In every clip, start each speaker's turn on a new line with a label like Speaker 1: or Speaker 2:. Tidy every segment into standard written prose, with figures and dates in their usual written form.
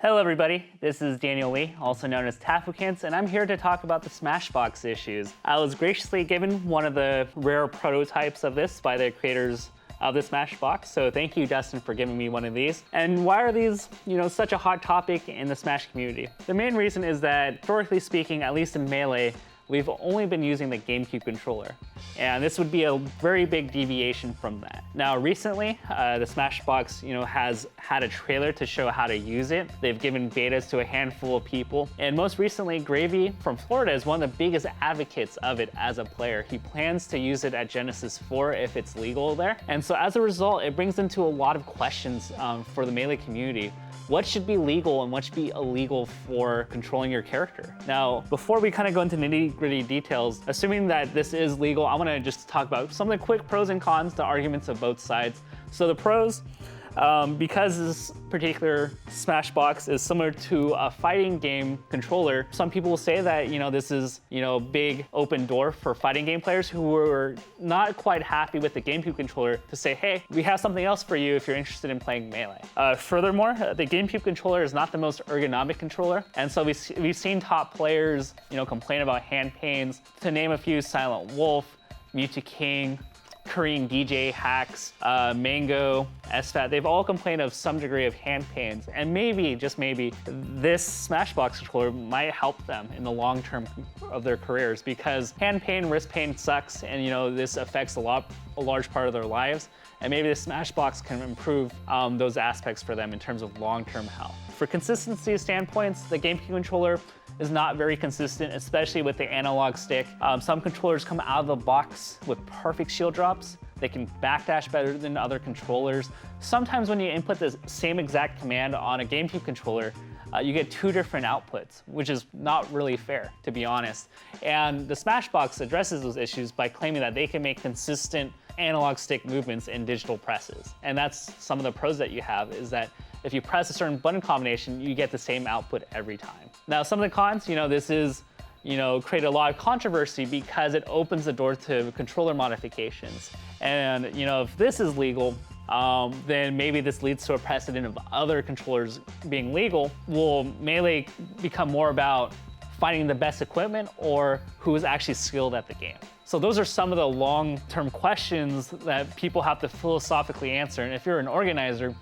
Speaker 1: Hello everybody, this is Daniel Lee, also known as Tafukins, and I'm here to talk about the Smashbox issues. I was graciously given one of the rare prototypes of this by the creators of the Smashbox, so thank you, Dustin, for giving me one of these. And why are these, such a hot topic in the Smash community? The main reason is that, historically speaking, at least in Melee, we've only been using the GameCube controller. And this would be a very big deviation from that. Now, recently, the Smashbox, has had a trailer to show how to use it. They've given betas to a handful of people. And most recently, Gravy from Florida is one of the biggest advocates of it as a player. He plans to use it at Genesis 4 if it's legal there. And so as a result, it brings into a lot of questions for the Melee community. What should be legal and what should be illegal for controlling your character? Now, before we kind of go into nitty-gritty details, assuming that this is legal, I want to just talk about some of the quick pros and cons, the arguments of both sides. So the pros, because this particular Smashbox is similar to a fighting game controller, some people will say that, this is, big open door for fighting game players who were not quite happy with the GameCube controller to say, hey, we have something else for you if you're interested in playing Melee. Furthermore, the GameCube controller is not the most ergonomic controller, and so we've seen top players, complain about hand pains. To name a few, Silent Wolf, Mewtwo, Korean DJ, Hacks, Mango, SFAT, they've all complained of some degree of hand pains. And maybe, just maybe, this Smashbox controller might help them in the long term of their careers, because hand pain, wrist pain sucks, and this affects a large part of their lives. And maybe the Smashbox can improve those aspects for them in terms of long-term health. For consistency standpoints, the GameCube controller is not very consistent, especially with the analog stick. Some controllers come out of the box with perfect shield drops. They can backdash better than other controllers. Sometimes when you input the same exact command on a GameCube controller, you get two different outputs, which is not really fair, to be honest. And the Smashbox addresses those issues by claiming that they can make consistent analog stick movements in digital presses. And that's some of the pros that you have, is that if you press a certain button combination, you get the same output every time. Now, some of the cons, this is, create a lot of controversy because it opens the door to controller modifications. And, if this is legal, then maybe this leads to a precedent of other controllers being legal. Will Melee become more about finding the best equipment or who is actually skilled at the game? So those are some of the long-term questions that people have to philosophically answer. And if you're an organizer,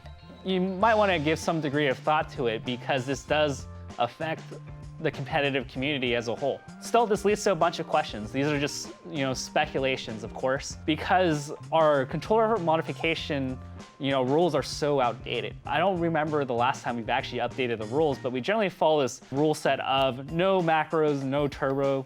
Speaker 1: you might want to give some degree of thought to it, because this does affect the competitive community as a whole. Still, this leads to a bunch of questions. These are just, speculations, of course, because our controller modification, rules are so outdated. I don't remember the last time we've actually updated the rules, but we generally follow this rule set of no macros, no turbo,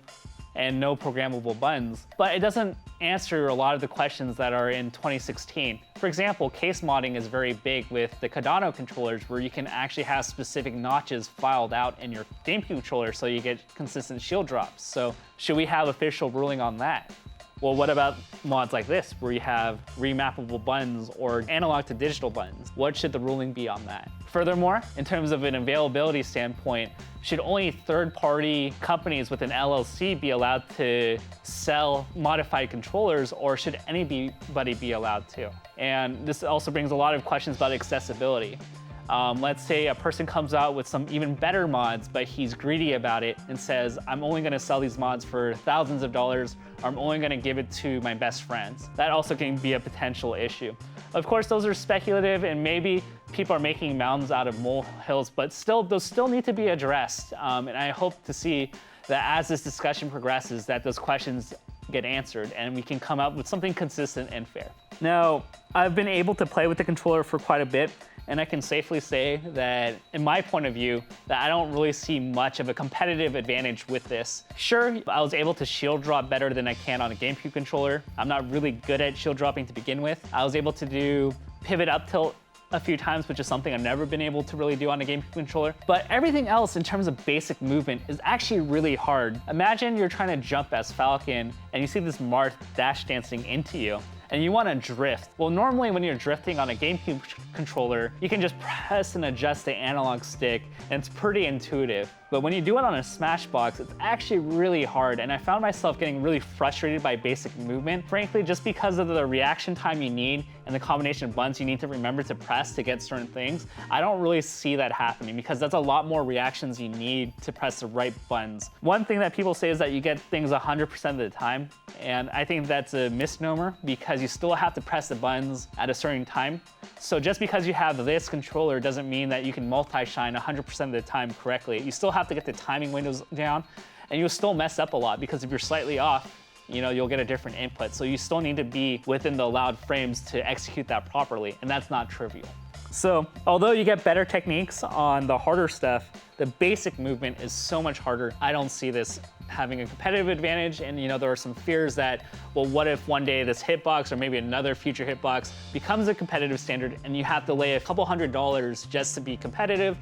Speaker 1: and no programmable buttons. But it doesn't answer a lot of the questions that are in 2016. For example, case modding is very big with the Cardano controllers, where you can actually have specific notches filed out in your GameCube controller so you get consistent shield drops. So should we have official ruling on that? Well, what about mods like this, where you have remappable buttons or analog to digital buttons? What should the ruling be on that? Furthermore, in terms of an availability standpoint, should only third-party companies with an LLC be allowed to sell modified controllers, or should anybody be allowed to? And this also brings a lot of questions about accessibility. Let's say a person comes out with some even better mods, but he's greedy about it and says, I'm only gonna sell these mods for thousands of dollars, or I'm only gonna give it to my best friends. That also can be a potential issue. Of course, those are speculative, and maybe people are making mountains out of molehills, but still, those still need to be addressed. And I hope to see that as this discussion progresses, that those questions get answered and we can come up with something consistent and fair. Now, I've been able to play with the controller for quite a bit, and I can safely say that, in my point of view, that I don't really see much of a competitive advantage with this. Sure, I was able to shield drop better than I can on a GameCube controller. I'm not really good at shield dropping to begin with. I was able to do pivot up tilt a few times, which is something I've never been able to really do on a GameCube controller. But everything else in terms of basic movement is actually really hard. Imagine you're trying to jump as Falcon and you see this Marth dash dancing into you. and you want to drift. Well, normally when you're drifting on a GameCube controller, you can just press and adjust the analog stick, and it's pretty intuitive. But when you do it on a Smashbox, it's actually really hard, and I found myself getting really frustrated by basic movement, frankly, just because of the reaction time you need and the combination of buttons you need to remember to press to get certain things. I don't really see that happening because that's a lot more reactions you need to press the right buttons. One thing that people say is that you get things 100% of the time, and I think that's a misnomer because you still have to press the buttons at a certain time. So just because you have this controller doesn't mean that you can multi-shine 100% of the time correctly. You still have to get the timing windows down, and you'll still mess up a lot because if you're slightly off, you'll get a different input. So you still need to be within the allowed frames to execute that properly, and that's not trivial. So although you get better techniques on the harder stuff, the basic movement is so much harder. I don't see this having a competitive advantage, and there are some fears that, well, what if one day this hitbox or maybe another future hitbox becomes a competitive standard and you have to lay a couple $100s just to be competitive?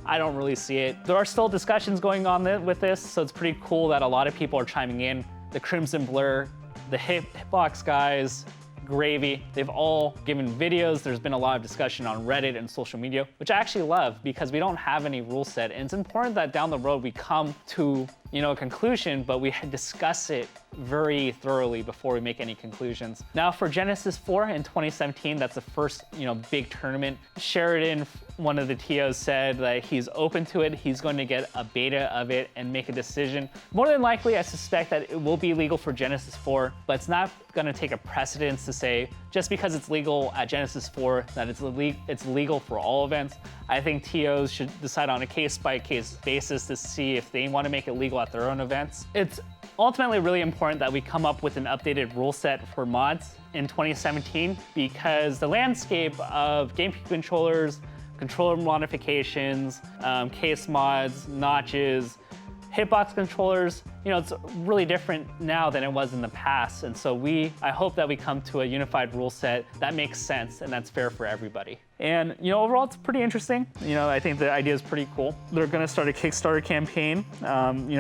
Speaker 1: I don't really see it. There are still discussions going on with this, so it's pretty cool that a lot of people are chiming in. The Crimson Blur, the Hitbox guys, Gravy, they've all given videos. There's been a lot of discussion on Reddit and social media, which I actually love because we don't have any rule set. And it's important that down the road we come to a conclusion, but we discuss it very thoroughly before we make any conclusions. Now for Genesis 4 in 2017, that's the first big tournament. Sheridan, one of the TOs, said that he's open to it. He's going to get a beta of it and make a decision. More than likely, I suspect that it will be legal for Genesis 4, but it's not going to take a precedence to say just because it's legal at Genesis 4 that it's legal for all events. I think TOs should decide on a case-by-case basis to see if they want to make it legal at their own events. It's ultimately really important that we come up with an updated rule set for mods in 2017 because the landscape of GameCube controllers, controller modifications, case mods, notches, hitbox controllers, it's really different now than it was in the past. And so I hope that we come to a unified rule set that makes sense and that's fair for everybody. And overall, it's pretty interesting. I think the idea is pretty cool. They're gonna start a Kickstarter campaign,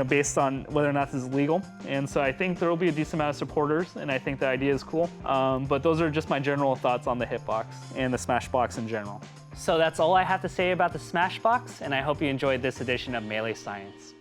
Speaker 1: based on whether or not this is legal. And so I think there will be a decent amount of supporters, and I think the idea is cool. But those are just my general thoughts on the Hitbox and the Smashbox in general. So that's all I have to say about the Smashbox, and I hope you enjoyed this edition of Melee Science.